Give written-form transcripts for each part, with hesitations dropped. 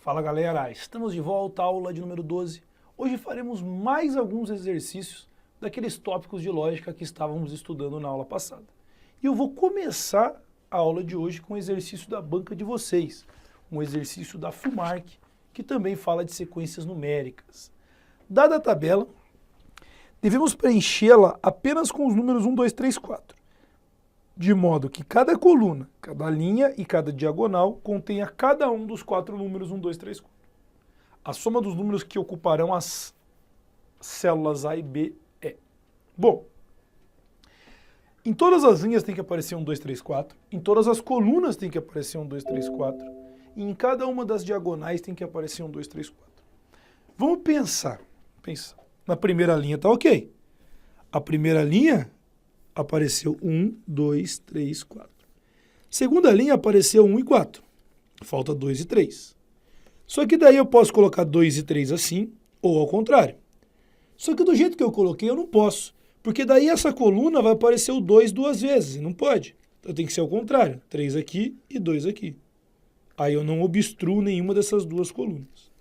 Fala galera, estamos de volta à aula de número 12. Hoje faremos mais alguns exercícios daqueles tópicos de lógica que estávamos estudando na aula passada. E eu vou começar a aula de hoje com um exercício da banca de vocês, um exercício da FUMARC, que também fala de sequências numéricas. Dada a tabela, devemos preenchê-la apenas com os números 1, 2, 3, 4. De modo que cada coluna, cada linha e cada diagonal contenha cada um dos 4 números 1, 2, 3, 4. A soma dos números que ocuparão as células A e B é. Bom, em todas as linhas tem que aparecer 1, 2, 3, 4. Em todas as colunas tem que aparecer 1, 2, 3, 4. E em cada uma das diagonais tem que aparecer 1, 2, 3, 4. Vamos pensar. Na primeira linha tá ok. A primeira linha apareceu 1, 2, 3, 4. Segunda linha apareceu 1 e 4. Falta 2 e 3. Só que daí eu posso colocar 2 e 3 assim, ou ao contrário. Só que do jeito que eu coloquei eu não posso, porque daí essa coluna vai aparecer o 2 duas vezes, e não pode. Então tem que ser ao contrário, 3 aqui e 2 aqui. Aí eu não obstruo nenhuma dessas duas colunas.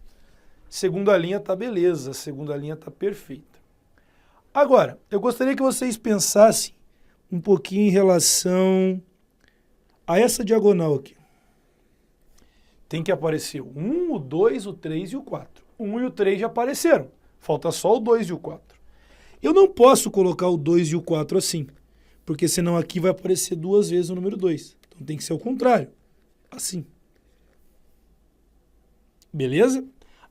Segunda linha tá beleza, a segunda linha tá perfeita. Agora, eu gostaria que vocês pensassem um pouquinho em relação a essa diagonal aqui. Tem que aparecer o 1, o 2, o 3 e o 4. O 1 e o 3 já apareceram. Falta só o 2 e o 4. Eu não posso colocar o 2 e o 4 assim, porque senão aqui vai aparecer duas vezes o número 2. Então tem que ser o contrário. Assim. Beleza?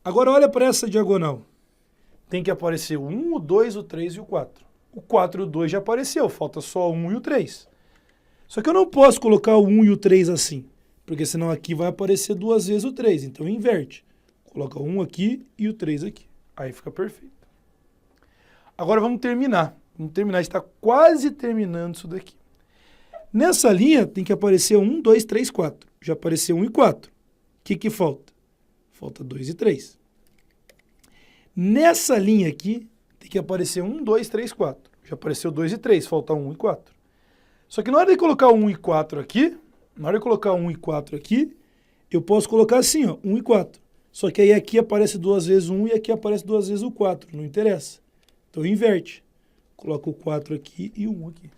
Agora olha para essa diagonal. Tem que aparecer o 1, o 2, o 3 e o 4. O 4 e o 2 já apareceu, falta só o 1 e o 3. Só que eu não posso colocar o 1 e o 3 assim, porque senão aqui vai aparecer duas vezes o 3, então inverte. Coloca o 1 aqui e o 3 aqui. Aí fica perfeito. Agora vamos terminar. Está quase terminando isso daqui. Nessa linha tem que aparecer 1, 2, 3, 4. Já apareceu 1 e 4. O que falta? Falta 2 e 3. Nessa linha aqui, tem que aparecer 1, 2, 3, 4. Já apareceu 2 e 3, falta 1 e 4. Só que na hora de colocar 1 e 4 aqui, eu posso colocar assim, ó, 1 e 4. Só que aí aqui aparece duas vezes o 1 e aqui aparece duas vezes o 4. Não interessa. Então inverte. Coloca o 4 aqui e o 1 aqui.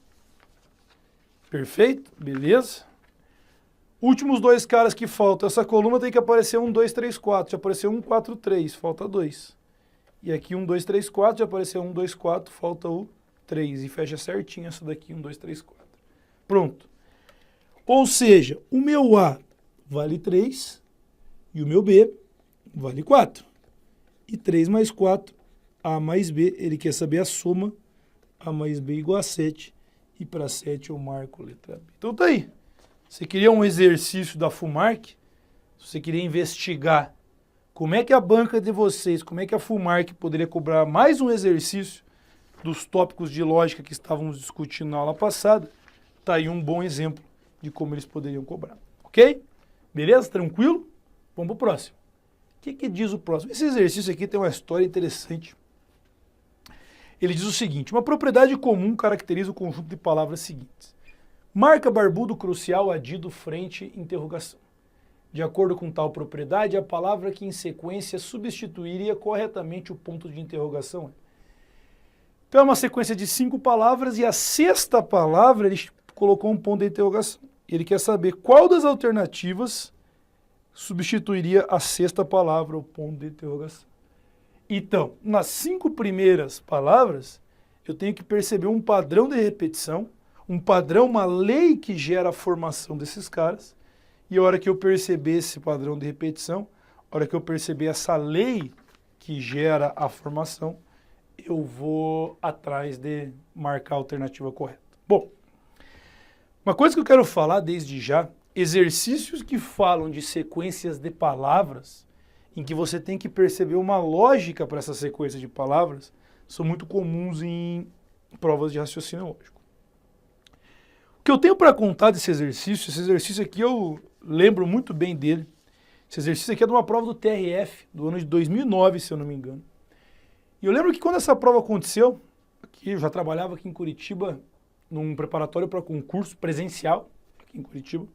Perfeito? Beleza? Últimos dois caras que faltam. Essa coluna tem que aparecer 1, 2, 3, 4. Já apareceu 1, 4, 3. Falta 2. E aqui 1, 2, 3, 4, já apareceu 1, 2, 4, falta o 3. E fecha certinho essa daqui, 1, 2, 3, 4. Pronto. Ou seja, o meu A vale 3 e o meu B vale 4. E 3 mais 4, A mais B, ele quer saber a soma, A mais B igual a 7. E para 7 eu marco a letra B. Então tá aí. Você queria um exercício da FUMARC? Se você queria investigar como é que a banca de vocês, como é que a FUMARC poderia cobrar mais um exercício dos tópicos de lógica que estávamos discutindo na aula passada, está aí um bom exemplo de como eles poderiam cobrar. Ok? Beleza? Tranquilo? Vamos para o próximo. O que diz o próximo? Esse exercício aqui tem uma história interessante. Ele diz o seguinte: uma propriedade comum caracteriza o conjunto de palavras seguintes. Marca, barbudo, crucial, adido, frente, interrogação. De acordo com tal propriedade, a palavra que em sequência substituiria corretamente o ponto de interrogação é. Então é uma sequência de 5 palavras e a sexta palavra ele colocou um ponto de interrogação. Ele quer saber qual das alternativas substituiria a sexta palavra, o ponto de interrogação. Então, nas 5 primeiras palavras, eu tenho que perceber um padrão de repetição, um padrão, uma lei que gera a formação desses caras. E a hora que eu perceber esse padrão de repetição, a hora que eu perceber essa lei que gera a formação, eu vou atrás de marcar a alternativa correta. Bom, uma coisa que eu quero falar desde já, exercícios que falam de sequências de palavras, em que você tem que perceber uma lógica para essa sequência de palavras, são muito comuns em provas de raciocínio lógico. O que eu tenho para contar desse exercício, esse exercício aqui eu lembro muito bem dele. Esse exercício aqui é de uma prova do TRF, do ano de 2009, se eu não me engano. E eu lembro que quando essa prova aconteceu, aqui, eu já trabalhava aqui em Curitiba, num preparatório para concurso presencial, aqui em Curitiba,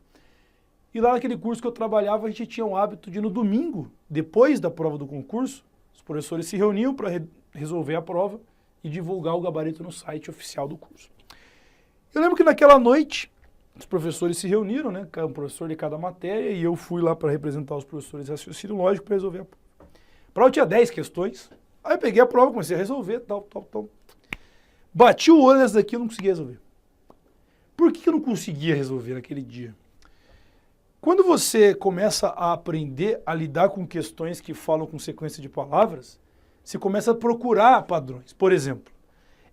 E lá naquele curso que eu trabalhava, a gente tinha o hábito de no domingo, depois da prova do concurso, os professores se reuniam para resolver a prova e divulgar o gabarito no site oficial do curso. Eu lembro que naquela noite, os professores se reuniram, né, um professor de cada matéria, e eu fui lá para representar os professores de raciocínio lógico para resolver a prova. A prova tinha 10 questões, aí eu peguei a prova, comecei a resolver, tal. Bati o olho nessa daqui, eu não conseguia resolver. Por que eu não conseguia resolver naquele dia? Quando você começa a aprender a lidar com questões que falam com sequência de palavras, você começa a procurar padrões. Por exemplo,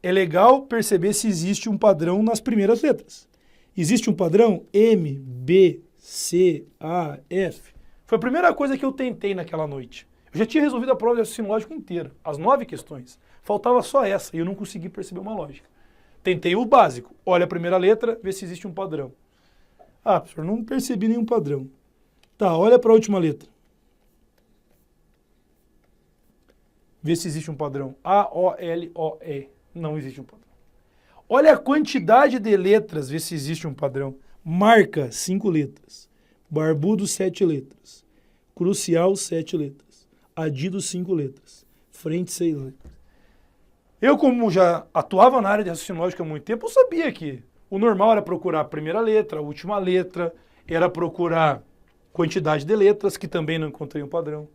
é legal perceber se existe um padrão nas primeiras letras. Existe um padrão M, B, C, A, F. Foi a primeira coisa que eu tentei naquela noite. Eu já tinha resolvido a prova de raciocínio lógico inteira, as 9 questões. Faltava só essa e eu não consegui perceber uma lógica. Tentei o básico. Olha a primeira letra, vê se existe um padrão. Ah, professor, não percebi nenhum padrão. Tá, olha para a última letra. Vê se existe um padrão. A, O, L, O, E. Não existe um padrão. Olha a quantidade de letras, vê se existe um padrão. Marca, 5 letras. Barbudo, 7 letras. Crucial, 7 letras. Adido, 5 letras. Frente, 6 letras. Eu, como já atuava na área de raciocínio lógico há muito tempo, eu sabia que o normal era procurar a primeira letra, a última letra, era procurar quantidade de letras, que também não encontrei um padrão.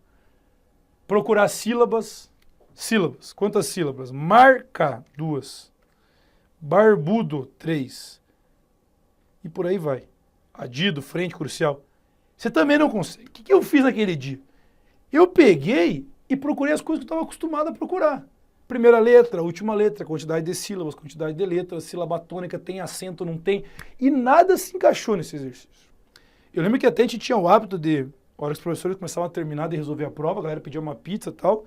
Procurar sílabas. Sílabas. Quantas sílabas? Marca, 2. Barbudo, 3. E por aí vai. Adido, frente, crucial. Você também não consegue. O que eu fiz naquele dia? Eu peguei e procurei as coisas que eu estava acostumado a procurar. Primeira letra, última letra, quantidade de sílabas, quantidade de letras, sílaba tônica, tem acento, não tem. E nada se encaixou nesse exercício. Eu lembro que até a gente tinha o hábito de, a hora que os professores começavam a terminar de resolver a prova, a galera pedia uma pizza e tal.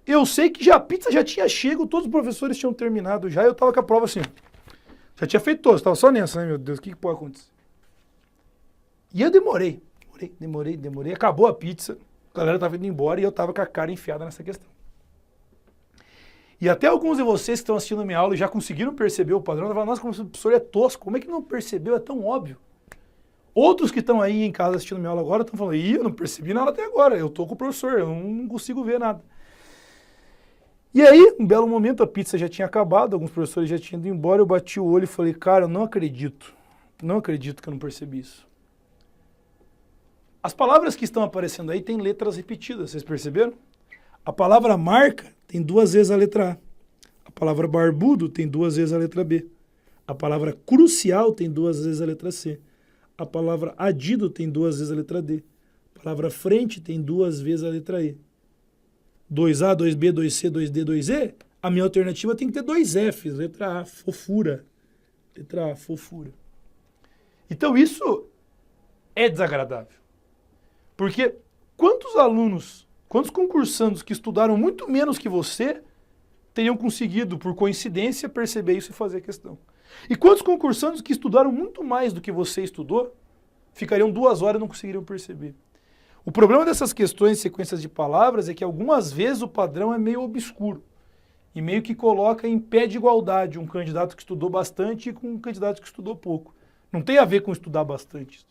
Eu sei que a pizza já tinha chego, todos os professores tinham terminado já, e eu estava com a prova assim. Já tinha feito todos, estava só nessa, né, meu Deus, o que pode acontecer? E eu demorei. Acabou a pizza, a galera estava indo embora e eu estava com a cara enfiada nessa questão. E até alguns de vocês que estão assistindo a minha aula e já conseguiram perceber o padrão, falaram, nossa, como o professor é tosco, como é que não percebeu? É tão óbvio. Outros que estão aí em casa assistindo a minha aula agora estão falando, eu não percebi nada até agora, eu estou com o professor, eu não consigo ver nada. E aí, um belo momento, a pizza já tinha acabado, alguns professores já tinham ido embora, eu bati o olho e falei, cara, eu não acredito que eu não percebi isso. As palavras que estão aparecendo aí têm letras repetidas, vocês perceberam? A palavra marca tem 2 vezes a letra A. A palavra barbudo tem 2 vezes a letra B. A palavra crucial tem 2 vezes a letra C. A palavra adido tem 2 vezes a letra D. A palavra frente tem 2 vezes a letra E. 2A, 2B, 2C, 2D, 2E, a minha alternativa tem que ter 2 Fs. Letra A, fofura. Letra A, fofura. Então isso é desagradável. Porque quantos alunos, quantos concursandos que estudaram muito menos que você teriam conseguido, por coincidência, perceber isso e fazer a questão? E quantos concursandos que estudaram muito mais do que você estudou, ficariam 2 horas e não conseguiriam perceber? O problema dessas questões, sequências de palavras, é que algumas vezes o padrão é meio obscuro e meio que coloca em pé de igualdade um candidato que estudou bastante com um candidato que estudou pouco. Não tem a ver com estudar bastante.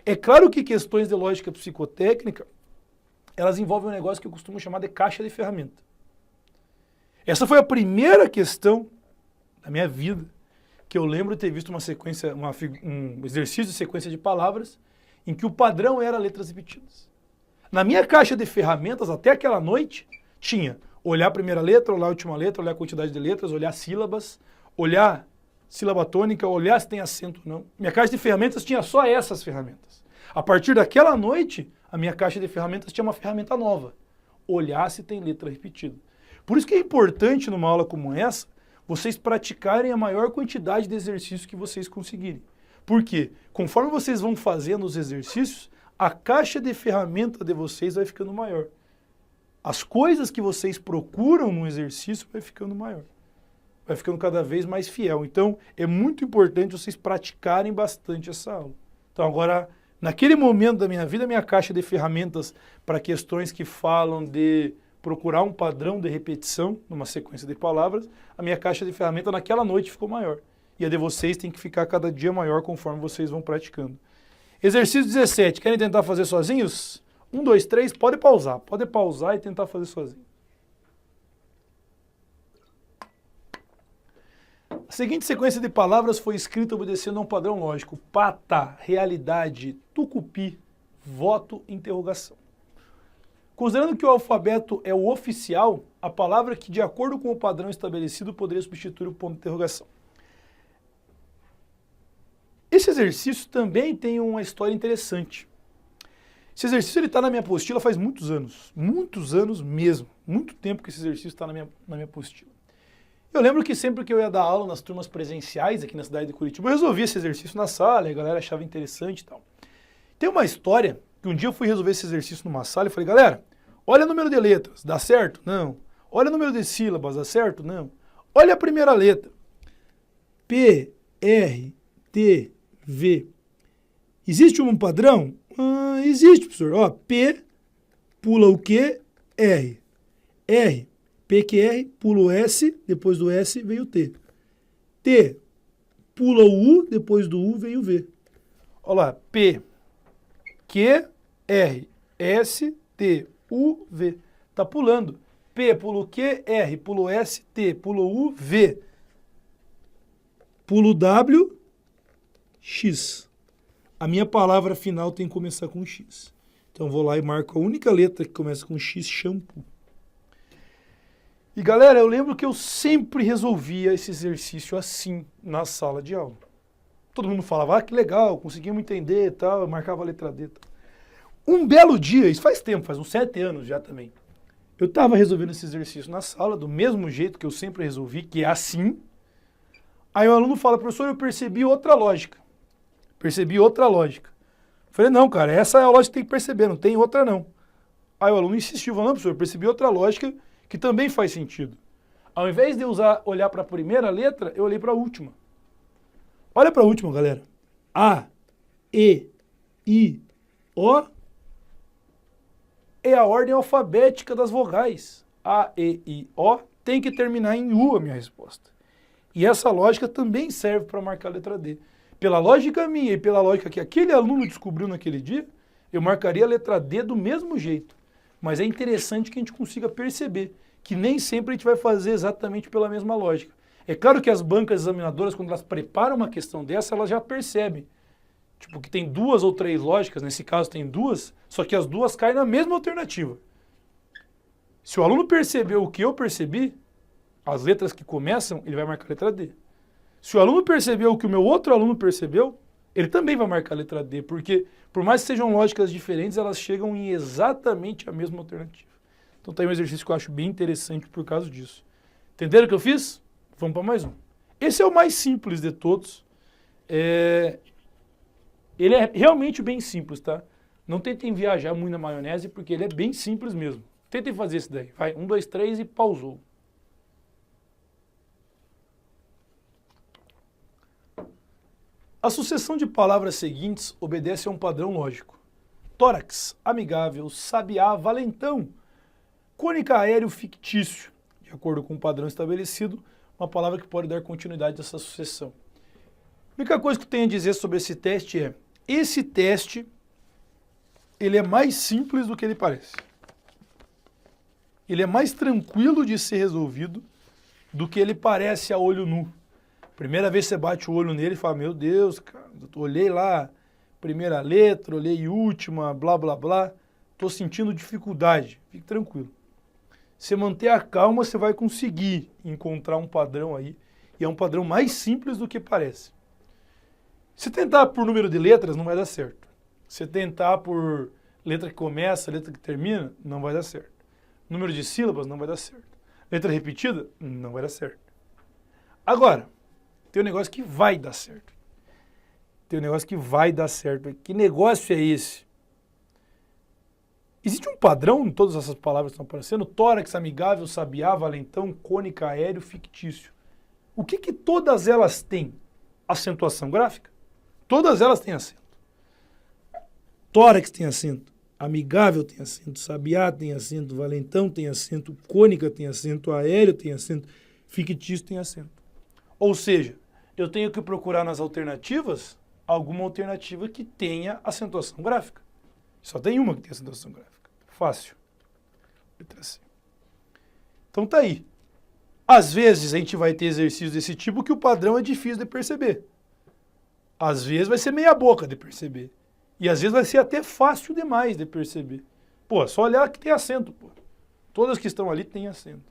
É claro que questões de lógica psicotécnica, elas envolvem um negócio que eu costumo chamar de caixa de ferramenta. Essa foi a primeira questão da minha vida que eu lembro de ter visto uma sequência, um exercício de sequência de palavras em que o padrão era letras repetidas. Na minha caixa de ferramentas, até aquela noite, tinha olhar a primeira letra, olhar a última letra, olhar a quantidade de letras, olhar sílabas, olhar sílaba tônica, olhar se tem acento ou não. Minha caixa de ferramentas tinha só essas ferramentas. A partir daquela noite, a minha caixa de ferramentas tinha uma ferramenta nova. Olhar se tem letra repetida. Por isso que é importante, numa aula como essa, vocês praticarem a maior quantidade de exercícios que vocês conseguirem. Por quê? Conforme vocês vão fazendo os exercícios, a caixa de ferramenta de vocês vai ficando maior. As coisas que vocês procuram no exercício vai ficando maior. Vai ficando cada vez mais fiel. Então, é muito importante vocês praticarem bastante essa aula. Então, agora, naquele momento da minha vida, minha caixa de ferramentas para questões que falam de procurar um padrão de repetição numa sequência de palavras, a minha caixa de ferramentas naquela noite ficou maior. E a de vocês tem que ficar cada dia maior conforme vocês vão praticando. Exercício 17, querem tentar fazer sozinhos? 1, 2, 3, pode pausar e tentar fazer sozinho. A seguinte sequência de palavras foi escrita obedecendo a um padrão lógico: pata, realidade, tucupi, voto, interrogação. Considerando que o alfabeto é o oficial, a palavra que, de acordo com o padrão estabelecido, poderia substituir o ponto de interrogação. Esse exercício também tem uma história interessante. Esse exercício está na minha apostila faz muitos anos mesmo. Muito tempo que esse exercício está na minha apostila. Eu lembro que sempre que eu ia dar aula nas turmas presenciais aqui na cidade de Curitiba, eu resolvia esse exercício na sala, e a galera achava interessante e tal. Tem uma história que um dia eu fui resolver esse exercício numa sala e falei, galera, olha o número de letras, dá certo? Não. Olha o número de sílabas, dá certo? Não. Olha a primeira letra. P, R, T, V. Existe um padrão? Existe, professor. Ó, P, pula o Q, R. R, P que R, pula o S, depois do S veio o T. T, pula o U, depois do U veio o V. Olha lá, P, Q, R, S, T, U, V. Tá pulando. P, pula o Q, R, pula o S, T, pula o U, V. Pula o W, X. A minha palavra final tem que começar com X. Então vou lá e marco a única letra que começa com X, shampoo. E galera, eu lembro que eu sempre resolvia esse exercício assim na sala de aula. Todo mundo falava, que legal, conseguimos entender e tal, eu marcava a letra D. Tal. Um belo dia, isso faz tempo, faz uns 7 anos já também, eu estava resolvendo esse exercício na sala, do mesmo jeito que eu sempre resolvi, que é assim. Aí o aluno fala, professor, eu percebi outra lógica. Falei, não, cara, essa é a lógica que tem que perceber, não tem outra não. Aí o aluno insistiu, falando, não, professor, eu percebi outra lógica que também faz sentido. Ao invés de olhar para a primeira letra, eu olhei para a última. Olha para a última, galera. A, E, I, O é a ordem alfabética das vogais. A, E, I, O tem que terminar em U a minha resposta. E essa lógica também serve para marcar a letra D. Pela lógica minha e pela lógica que aquele aluno descobriu naquele dia, eu marcaria a letra D do mesmo jeito. Mas é interessante que a gente consiga perceber que nem sempre a gente vai fazer exatamente pela mesma lógica. É claro que as bancas examinadoras, quando elas preparam uma questão dessa, elas já percebem. Tipo, que tem 2 ou 3 lógicas, nesse caso tem 2, só que as 2 caem na mesma alternativa. Se o aluno percebeu o que eu percebi, as letras que começam, ele vai marcar a letra D. Se o aluno percebeu o que o meu outro aluno percebeu, ele também vai marcar a letra D, porque por mais que sejam lógicas diferentes, elas chegam em exatamente a mesma alternativa. Então tá aí um exercício que eu acho bem interessante por causa disso. Entenderam o que eu fiz? Vamos para mais um. Esse é o mais simples de todos. Ele é realmente bem simples, tá? Não tentem viajar muito na maionese, porque ele é bem simples mesmo. Tentem fazer esse daí. Vai, 1, 2, 3 e pausou. A sucessão de palavras seguintes obedece a um padrão lógico. Tórax, amigável, sabiá, valentão. Cônica, aéreo, fictício. De acordo com o padrão estabelecido, uma palavra que pode dar continuidade a essa sucessão. A única coisa que eu tenho a dizer sobre esse teste é, esse teste, ele é mais simples do que ele parece. Ele é mais tranquilo de ser resolvido do que ele parece a olho nu. Primeira vez que você bate o olho nele e fala, meu Deus, cara, eu olhei lá, primeira letra, olhei última, blá, blá, blá, estou sentindo dificuldade. Fique tranquilo. Se manter a calma, você vai conseguir encontrar um padrão aí, e é um padrão mais simples do que parece. Se tentar por número de letras, não vai dar certo. Se tentar por letra que começa, letra que termina, não vai dar certo. Número de sílabas, não vai dar certo. Letra repetida, não vai dar certo. Agora, tem um negócio que vai dar certo. Tem um negócio que vai dar certo. Que negócio é esse? Existe um padrão em todas essas palavras que estão aparecendo? Tórax, amigável, sabiá, valentão, cônica, aéreo, fictício. O que todas elas têm? Acentuação gráfica? Todas elas têm acento. Tórax tem acento, amigável tem acento, sabiá tem acento, valentão tem acento, cônica tem acento, aéreo tem acento, fictício tem acento. Ou seja, eu tenho que procurar nas alternativas alguma alternativa que tenha acentuação gráfica. Só tem uma que tem acentuação gráfica. Fácil. Letra C. Então tá aí. Às vezes a gente vai ter exercícios desse tipo que o padrão é difícil de perceber. Às vezes vai ser meia boca de perceber. E às vezes vai ser até fácil demais de perceber. Pô, só olhar que tem acento, pô. Todas que estão ali têm acento.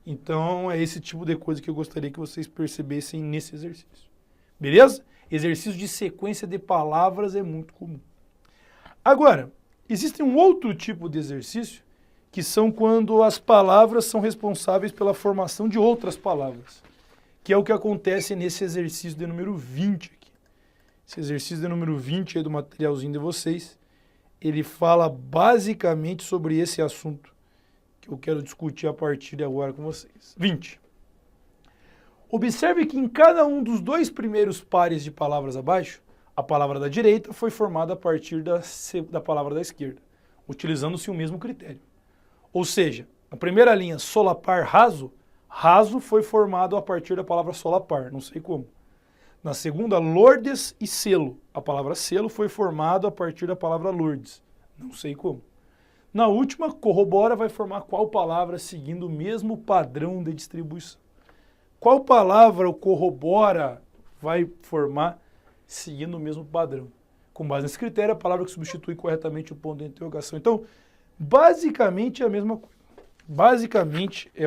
Então é esse tipo de coisa que eu gostaria que vocês percebessem nesse exercício. Beleza? Exercício de sequência de palavras é muito comum. Agora, existe um outro tipo de exercício que são quando as palavras são responsáveis pela formação de outras palavras, que é o que acontece nesse exercício de número 20 aqui. Esse exercício de número 20 aí do materialzinho de vocês, ele fala basicamente sobre esse assunto que eu quero discutir a partir de agora com vocês. 20. Observe que em cada um dos dois primeiros pares de palavras abaixo, a palavra da direita foi formada a partir da palavra da esquerda, utilizando-se o mesmo critério. Ou seja, na primeira linha, solapar, raso, raso foi formado a partir da palavra solapar, não sei como. Na segunda, Lourdes e selo, a palavra selo foi formado a partir da palavra Lourdes, não sei como. Na última, corrobora vai formar qual palavra seguindo o mesmo padrão de distribuição. Qual palavra o corrobora vai formar seguindo o mesmo padrão? Com base nesse critério, a palavra que substitui corretamente o ponto de interrogação. Então, basicamente é a mesma coisa. Basicamente é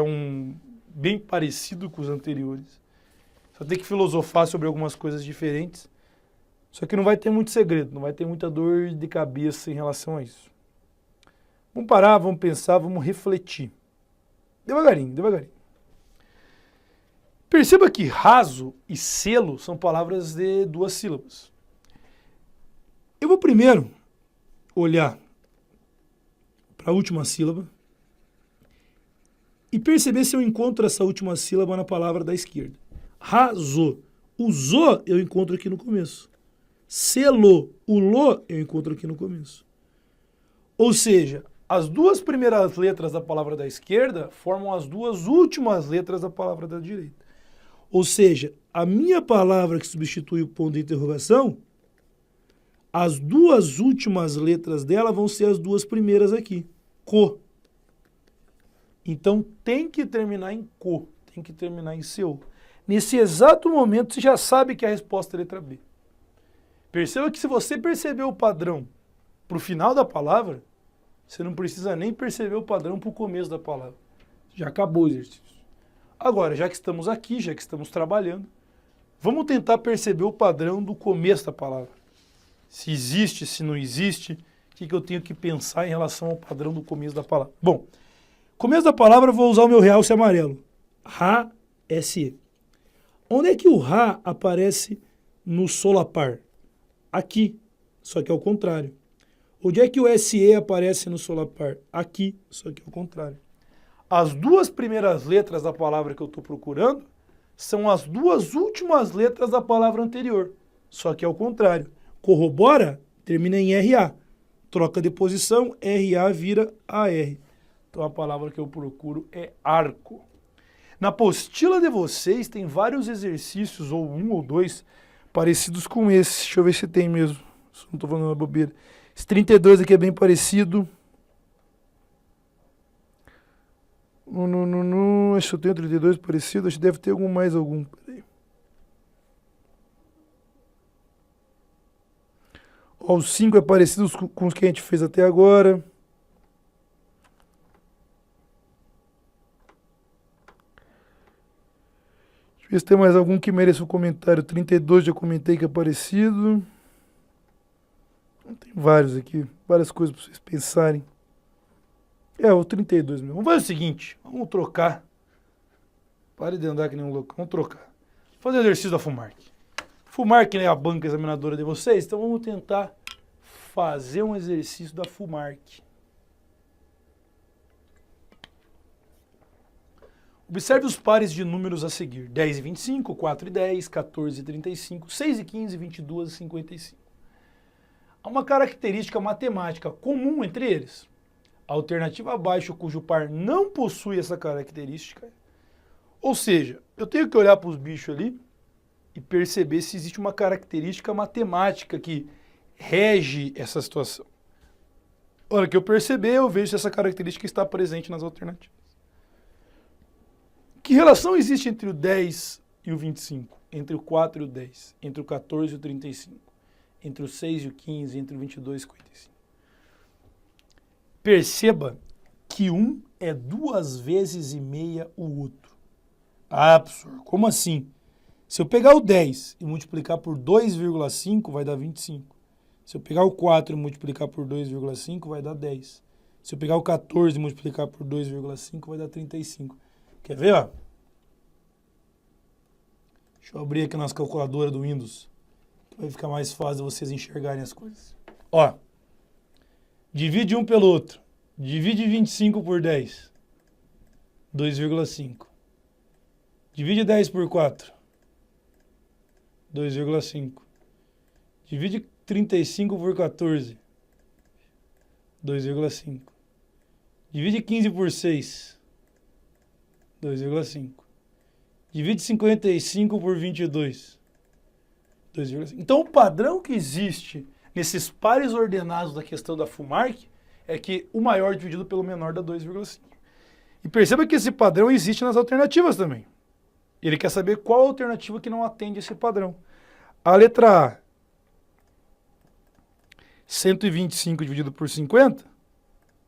bem parecido com os anteriores. Só tem que filosofar sobre algumas coisas diferentes. Só que não vai ter muito segredo, não vai ter muita dor de cabeça em relação a isso. Vamos parar, vamos pensar, vamos refletir. Devagarinho, devagarinho. Perceba que raso e selo são palavras de duas sílabas. Eu vou primeiro olhar para a última sílaba e perceber se eu encontro essa última sílaba na palavra da esquerda. Raso. O zo eu encontro aqui no começo. Selo. O lo eu encontro aqui no começo. Ou seja, as duas primeiras letras da palavra da esquerda formam as duas últimas letras da palavra da direita. Ou seja, a minha palavra que substitui o ponto de interrogação, as duas últimas letras dela vão ser as duas primeiras aqui. Co. Então tem que terminar em co, tem que terminar em seu. Nesse exato momento você já sabe que a resposta é a letra B. Perceba que se você perceber o padrão para o final da palavra, você não precisa nem perceber o padrão para o começo da palavra. Já acabou o exercício. Agora, já que estamos aqui, já que estamos trabalhando, vamos tentar perceber o padrão do começo da palavra. Se existe, se não existe, o que eu tenho que pensar em relação ao padrão do começo da palavra. Bom, começo da palavra eu vou usar o meu realce amarelo. Ra, S-E. Onde é que o Ra aparece no solapar? Aqui, só que ao contrário. Onde é que o SE aparece no solapar? Aqui, só que ao contrário. As duas primeiras letras da palavra que eu estou procurando são as duas últimas letras da palavra anterior, só que ao contrário. Corrobora termina em RA. Troca de posição, RA vira AR. Então a palavra que eu procuro é arco. Na apostila de vocês tem vários exercícios, ou um ou dois, parecidos com esse. Deixa eu ver se tem mesmo. Se não estou falando uma bobeira. Esse 32 aqui é bem parecido. Acho que eu tenho 32 parecido. Acho que deve ter mais algum. Peraí. Ó, os 5 é parecido com os que a gente fez até agora. Deixa eu ver se tem mais algum que mereça um comentário. 32 já comentei que é parecido. Tem vários aqui, várias coisas para vocês pensarem. É, o 32 mesmo. Vamos fazer o seguinte, vamos trocar. Pare de andar que nem um louco, vamos trocar. Vou fazer o exercício da FUMARC. FUMARC é a banca examinadora de vocês, então vamos tentar fazer um exercício da FUMARC. Observe os pares de números a seguir. 10 e 25, 4 e 10, 14 e 35, 6 e 15, 22 e 55. Há uma característica matemática comum entre eles. A alternativa abaixo, cujo par não possui essa característica. Ou seja, eu tenho que olhar para os bichos ali e perceber se existe uma característica matemática que rege essa situação. A hora que eu perceber, eu vejo se essa característica está presente nas alternativas. Que relação existe entre o 10 e o 25? Entre o 4 e o 10? Entre o 14 e o 35? Entre o 6 e o 15? Entre o 22 e o 55? Perceba que um é 2 vezes e meia o outro. Ah, professor, como assim? Se eu pegar o 10 e multiplicar por 2,5, vai dar 25. Se eu pegar o 4 e multiplicar por 2,5, vai dar 10. Se eu pegar o 14 e multiplicar por 2,5, vai dar 35. Quer ver, ó? Deixa eu abrir aqui a nossa calculadora do Windows, que vai ficar mais fácil vocês enxergarem as coisas. Ó, divide um pelo outro. Divide 25 por 10. 2,5. Divide 10 por 4. 2,5. Divide 35 por 14. 2,5. Divide 15 por 6. 2,5. Divide 55 por 22. 2,5. Então, o padrão que existe nesses pares ordenados da questão da FUMARC é que o maior dividido pelo menor dá 2,5. E perceba que esse padrão existe nas alternativas também. Ele quer saber qual alternativa que não atende esse padrão. A letra A, 125 dividido por 50,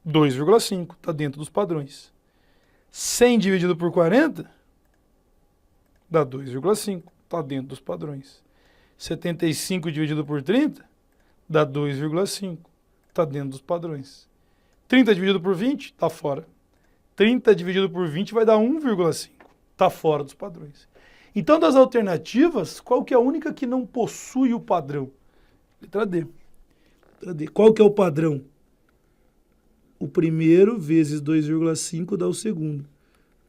2,5, está dentro dos padrões. 100 dividido por 40, dá 2,5, está dentro dos padrões. 75 dividido por 30, dá 2,5, está dentro dos padrões. 30 dividido por 20, está fora. 30 dividido por 20 vai dar 1,5, está fora dos padrões. Então, das alternativas, qual que é a única que não possui o padrão? Letra D. Letra D. Qual que é o padrão? O primeiro vezes 2,5 dá o segundo.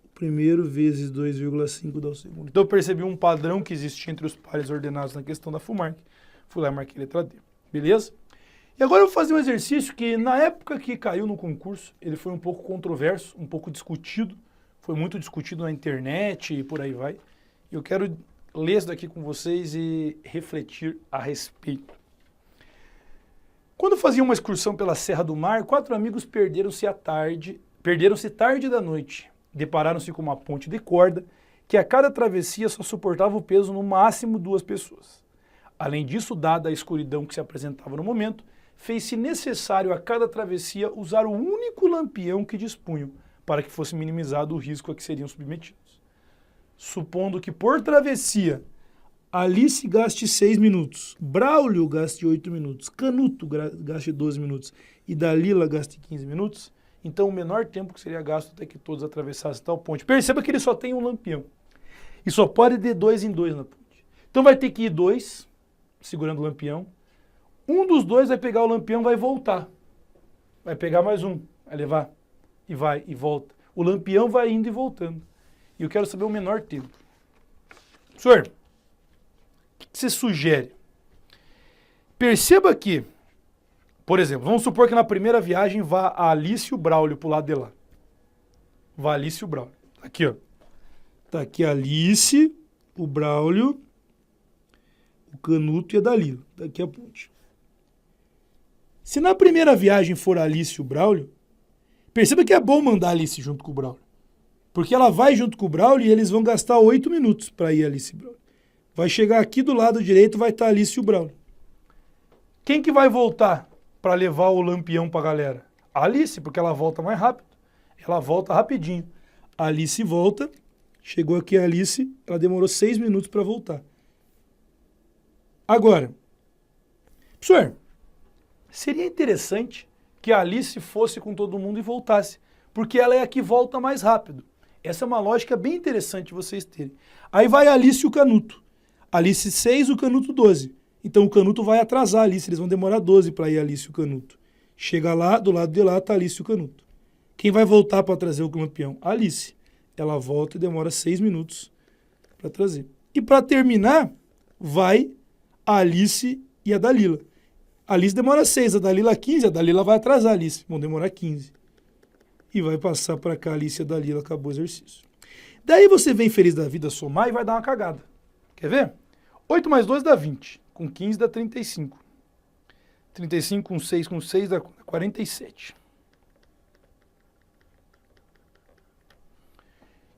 O primeiro vezes 2,5 dá o segundo. Então, eu percebi um padrão que existe entre os pares ordenados na questão da FUMARC. Fui lá e marquei letra D. Beleza? E agora eu vou fazer um exercício que, na época que caiu no concurso, ele foi um pouco controverso, um pouco discutido. Foi muito discutido na internet e por aí vai. Eu quero ler isso daqui com vocês e refletir a respeito. Quando faziam uma excursão pela Serra do Mar, 4 amigos perderam-se tarde da noite. Depararam-se com uma ponte de corda que a cada travessia só suportava o peso no máximo 2 pessoas. Além disso, dada a escuridão que se apresentava no momento, fez-se necessário a cada travessia usar o único lampião que dispunham, para que fosse minimizado o risco a que seriam submetidos. Supondo que por travessia Alice gaste 6 minutos, Braulio gaste 8 minutos, Canuto gaste 12 minutos e Dalila gaste 15 minutos, então o menor tempo que seria gasto até que todos atravessassem tal ponte. Perceba que ele só tem um lampião e só pode ir de 2 em 2 na ponte. Então vai ter que ir 2, segurando o lampião. Um dos 2 vai pegar o lampião e vai voltar. Vai pegar mais um, vai levar e vai e volta. O lampião vai indo e voltando. E eu quero saber o menor tempo. Senhor, o que você sugere? Perceba que, por exemplo, vamos supor que na primeira viagem vá a Alice e o Braulio para o lado de lá. Vá a Alice e o Braulio. Aqui, ó. Tá aqui a Alice, o Braulio, o Canuto e a Dalila. Tá aqui a ponte. Se na primeira viagem for a Alice e o Braulio, perceba que é bom mandar a Alice junto com o Braulio. Porque ela vai junto com o Braulio e eles vão gastar 8 minutos para ir a Alice e o Braulio. Vai chegar aqui do lado direito, vai estar a Alice e o Braulio. Quem que vai voltar para levar o lampião para a galera? A Alice, porque ela volta mais rápido. Ela volta rapidinho. A Alice volta, chegou aqui a Alice, ela demorou 6 minutos para voltar. Agora, professor, seria interessante que a Alice fosse com todo mundo e voltasse, porque ela é a que volta mais rápido. Essa é uma lógica bem interessante vocês terem. Aí vai a Alice e o Canuto. Alice 6, o Canuto 12. Então o Canuto vai atrasar a Alice, eles vão demorar 12 para ir a Alice e o Canuto. Chega lá, do lado de lá está a Alice e o Canuto. Quem vai voltar para trazer o lampião? A Alice. Ela volta e demora 6 minutos para trazer. E para terminar, vai a Alice e a Dalila. A Alice demora 6, a Dalila 15, a Dalila vai atrasar a Alice, vão demorar 15. E vai passar para cá a Alice e a Dalila, acabou o exercício. Daí você vem feliz da vida somar e vai dar uma cagada. Quer ver? 8 mais 12 dá 20. Com 15 dá 35. 35 com 6 dá 47.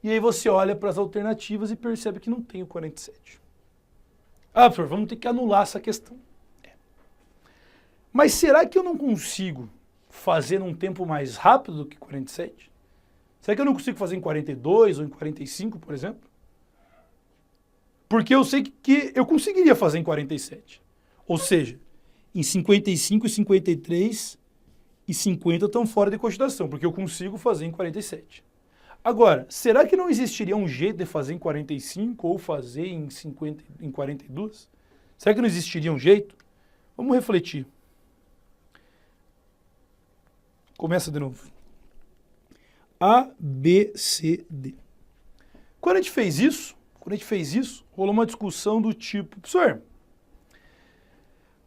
E aí você olha para as alternativas e percebe que não tem o 47. Ah, professor, vamos ter que anular essa questão. Mas será que eu não consigo fazer num tempo mais rápido do que 47? Será que eu não consigo fazer em 42 ou em 45, por exemplo? Porque eu sei que eu conseguiria fazer em 47. Ou seja, em 55 e 53 e 50 estão fora de cogitação, porque eu consigo fazer em 47. Agora, será que não existiria um jeito de fazer em 45 ou fazer em 50, em 42? Será que não existiria um jeito? Vamos refletir. Começa de novo. A, B, C, D. Quando a gente fez isso, rolou uma discussão do tipo, professor,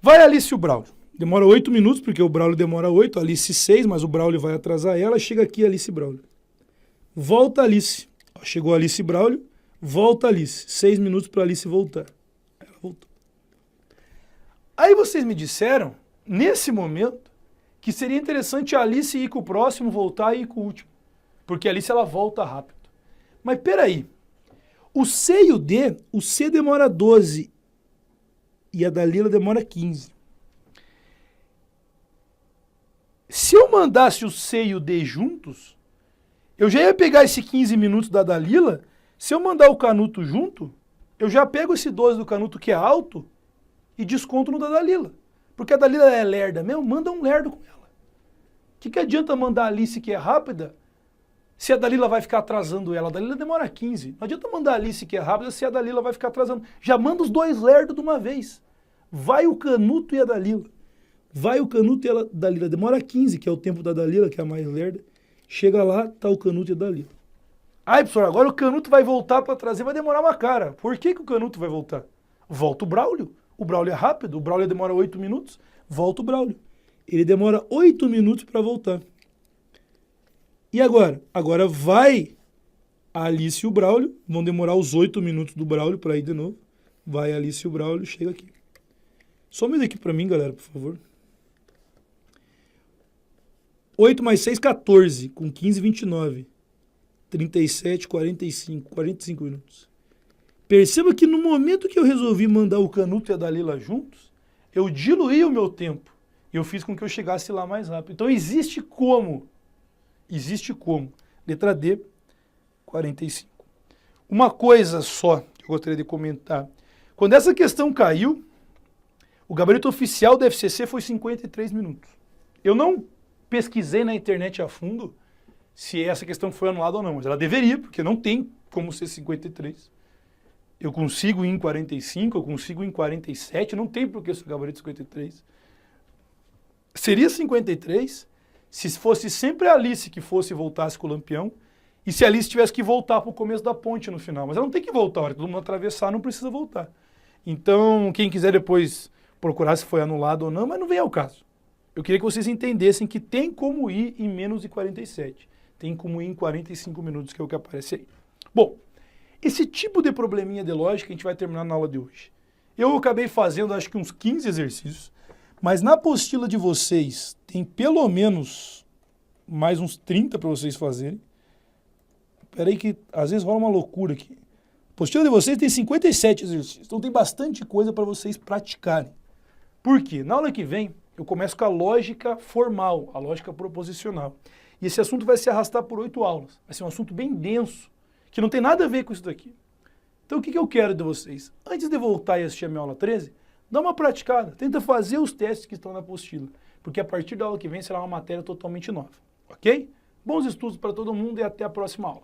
vai a Alice e o Braulio. Demora 8 minutos, porque o Braulio demora 8, a Alice 6, mas o Braulio vai atrasar ela, chega aqui Alice e Braulio. Volta a Alice. Chegou a Alice e Braulio, volta a Alice. 6 minutos para a Alice voltar. Ela voltou. Aí vocês me disseram, nesse momento, que seria interessante a Alice ir com o próximo, voltar e ir com o último. Porque a Alice ela volta rápido. Mas peraí, o C e o D, o C demora 12 e a Dalila demora 15. Se eu mandasse o C e o D juntos, eu já ia pegar esse 15 minutos da Dalila, se eu mandar o Canuto junto, eu já pego esse 12 do Canuto que é alto e desconto no da Dalila. Porque a Dalila é lerda mesmo, manda um lerdo com ela. O que adianta mandar a Alice que é rápida, se a Dalila vai ficar atrasando ela? A Dalila demora 15. Não adianta mandar a Alice que é rápida se a Dalila vai ficar atrasando. Já manda os dois lerdos de uma vez. Vai o Canuto e a Dalila. Vai o Canuto e a Dalila. Demora 15, que é o tempo da Dalila, que é a mais lerda. Chega lá, tá o Canuto e a Dalila. Ai, professor, agora o Canuto vai voltar para trazer, vai demorar uma cara. Por que o Canuto vai voltar? Volta o Braulio. O Braulio é rápido, o Braulio demora 8 minutos, volta o Braulio. Ele demora 8 minutos para voltar. E agora? Agora vai a Alice e o Braulio, vão demorar os 8 minutos do Braulio para ir de novo. Vai a Alice e o Braulio, chega aqui. Some daqui para mim, galera, por favor. 8 mais 6, 14, com 15, 29. 37, 45 minutos. Perceba que no momento que eu resolvi mandar o Canuto e a Dalila juntos, eu diluí o meu tempo. E eu fiz com que eu chegasse lá mais rápido. Então existe como. Existe como. Letra D, 45. Uma coisa só que eu gostaria de comentar. Quando essa questão caiu, o gabarito oficial da FCC foi 53 minutos. Eu não pesquisei na internet a fundo se essa questão foi anulada ou não, mas ela deveria, porque não tem como ser 53. Eu consigo ir em 45, eu consigo ir em 47, não tem por que ser gabarito 53. Seria 53 se fosse sempre a Alice que fosse e voltasse com o Lampião, e se a Alice tivesse que voltar para o começo da ponte no final. Mas ela não tem que voltar, a hora que todo mundo atravessar não precisa voltar. Então, quem quiser depois procurar se foi anulado ou não, mas não vem ao caso. Eu queria que vocês entendessem que tem como ir em menos de 47. Tem como ir em 45 minutos, que é o que aparece aí. Bom, esse tipo de probleminha de lógica a gente vai terminar na aula de hoje. Eu acabei fazendo acho que uns 15 exercícios, mas na apostila de vocês tem pelo menos mais uns 30 para vocês fazerem. Espera aí que às vezes rola uma loucura aqui. A apostila de vocês tem 57 exercícios, então tem bastante coisa para vocês praticarem. Por quê? Na aula que vem eu começo com a lógica formal, a lógica proposicional. E esse assunto vai se arrastar por 8 aulas. Vai ser um assunto bem denso, que não tem nada a ver com isso daqui. Então o que eu quero de vocês? Antes de voltar e assistir a minha aula 13, dá uma praticada, tenta fazer os testes que estão na apostila, porque a partir da aula que vem será uma matéria totalmente nova, ok? Bons estudos para todo mundo e até a próxima aula.